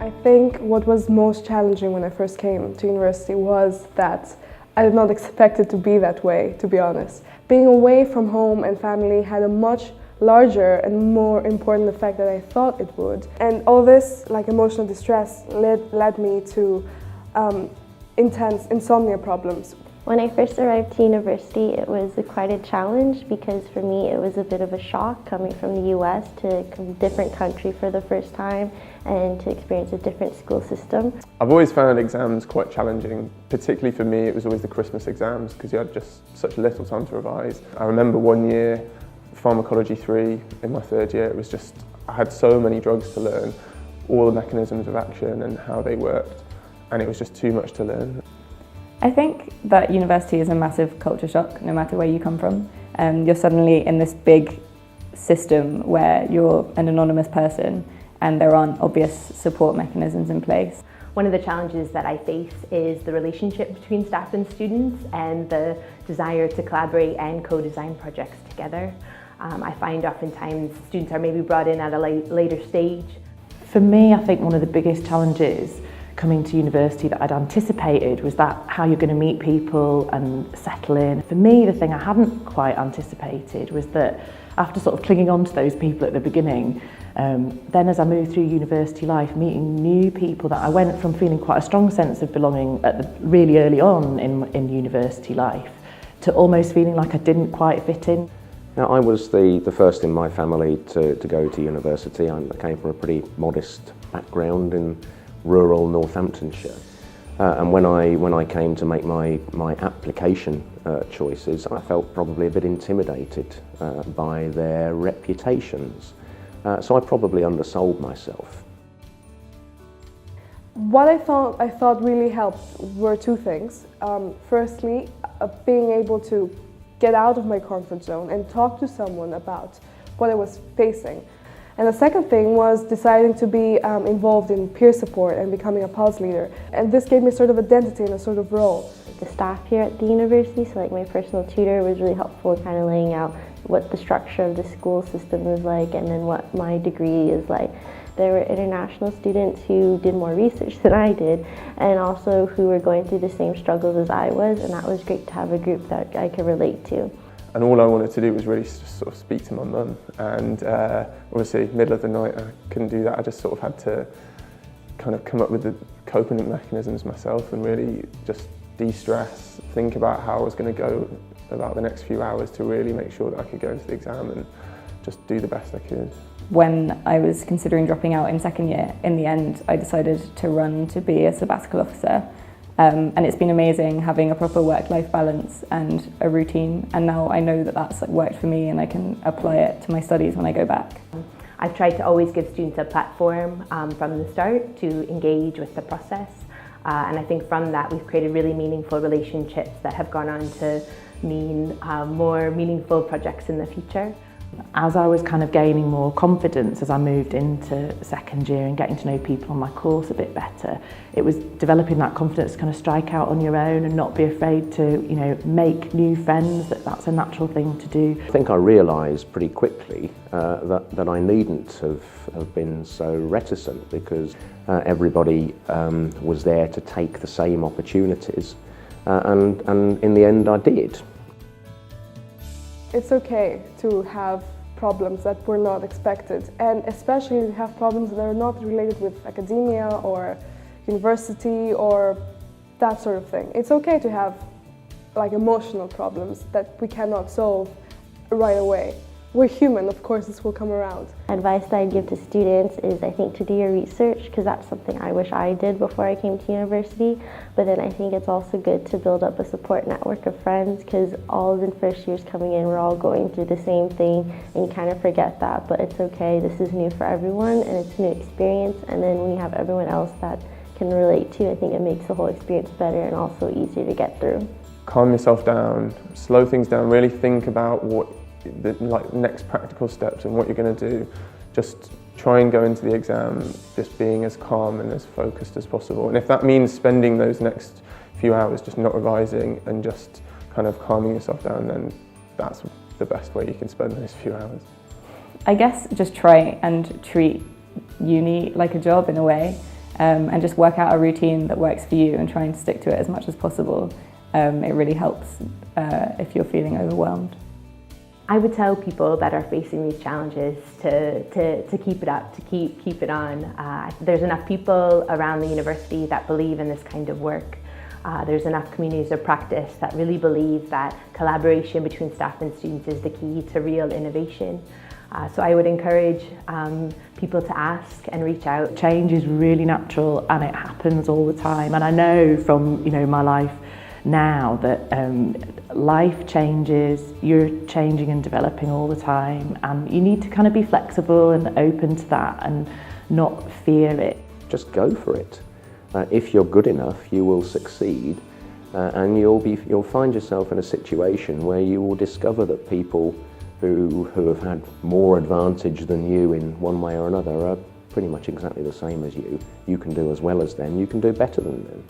I think what was most challenging when I first came to university was that I did not expect it to be that way, to be honest. Being away from home and family had a much larger and more important effect than I thought it would. And all this, like emotional distress, led me to intense insomnia problems. When I first arrived to university, it was quite a challenge because for me it was a bit of a shock coming from the US to a different country for the first time and to experience a different school system. I've always found exams quite challenging. Particularly for me, it was always the Christmas exams because you had just such little time to revise. I remember one year, Pharmacology 3, in my third year, it was just, I had so many drugs to learn, all the mechanisms of action and how they worked, and it was just too much to learn. I think that university is a massive culture shock, no matter where you come from. You're suddenly in this big system where you're an anonymous person and there aren't obvious support mechanisms in place. One of the challenges that I face is the relationship between staff and students and the desire to collaborate and co-design projects together. I find oftentimes students are maybe brought in at a later stage. For me, I think one of the biggest challenges coming to university that I'd anticipated was that how you're going to meet people and settle in. For me, the thing I hadn't quite anticipated was that after sort of clinging on to those people at the beginning, then as I moved through university life, meeting new people, that I went from feeling quite a strong sense of belonging really early on in university life to almost feeling like I didn't quite fit in. Now, I was the first in my family to go to university. I came from a pretty modest background in rural Northamptonshire, and when I came to make my application choices, I felt probably a bit intimidated by their reputations, so I probably undersold myself. What I thought really helped were two things. Firstly, being able to get out of my comfort zone and talk to someone about what I was facing. And the second thing was deciding to be involved in peer support and becoming a pulse leader. And this gave me a sort of identity and a sort of role. The staff here at the university, so like my personal tutor was really helpful in kind of laying out what the structure of the school system is like and then what my degree is like. There were international students who did more research than I did and also who were going through the same struggles as I was, and that was great to have a group that I could relate to. And all I wanted to do was really just sort of speak to my mum, and obviously middle of the night I couldn't do that. I just sort of had to kind of come up with the coping mechanisms myself and really just de-stress, think about how I was going to go about the next few hours to really make sure that I could go into the exam and just do the best I could. When I was considering dropping out in second year, in the end I decided to run to be a sabbatical officer. And it's been amazing having a proper work-life balance and a routine, and now I know that that's worked for me and I can apply it to my studies when I go back. I've tried to always give students a platform from the start to engage with the process, and I think from that we've created really meaningful relationships that have gone on to mean more meaningful projects in the future. As I was kind of gaining more confidence as I moved into second year and getting to know people on my course a bit better, it was developing that confidence to kind of strike out on your own and not be afraid to, make new friends. That's a natural thing to do. I think I realised pretty quickly that I needn't have been so reticent, because everybody was there to take the same opportunities, and in the end I did. It's okay to have problems that were not expected, and especially to have problems that are not related with academia or university or that sort of thing. It's okay to have emotional problems that we cannot solve right away. We're human, of course this will come around. Advice that I'd give to students is I think to do your research, because that's something I wish I did before I came to university, but then I think it's also good to build up a support network of friends, because all the first years coming in we're all going through the same thing and you kind of forget that, but it's okay, this is new for everyone and it's a new experience, and then when you have everyone else that can relate to, I think it makes the whole experience better and also easier to get through. Calm yourself down, slow things down, really think about what the next practical steps and what you're going to do. Just try and go into the exam just being as calm and as focused as possible, and if that means spending those next few hours just not revising and just kind of calming yourself down, then that's the best way you can spend those few hours. I guess just try and treat uni like a job in a way. and just work out a routine that works for you and trying to stick to it as much as possible. It really helps if you're feeling overwhelmed. I would tell people that are facing these challenges to keep it up, to keep it on. There's enough people around the university that believe in this kind of work. There's enough communities of practice that really believe that collaboration between staff and students is the key to real innovation. So I would encourage people to ask and reach out. Change is really natural and it happens all the time. And I know from my life now that life changes, you're changing and developing all the time, and you need to kind of be flexible and open to that and not fear it. Just go for it. If you're good enough, you will succeed, and you'll find yourself in a situation where you will discover that people who have had more advantage than you in one way or another are pretty much exactly the same as you. You can do as well as them, you can do better than them.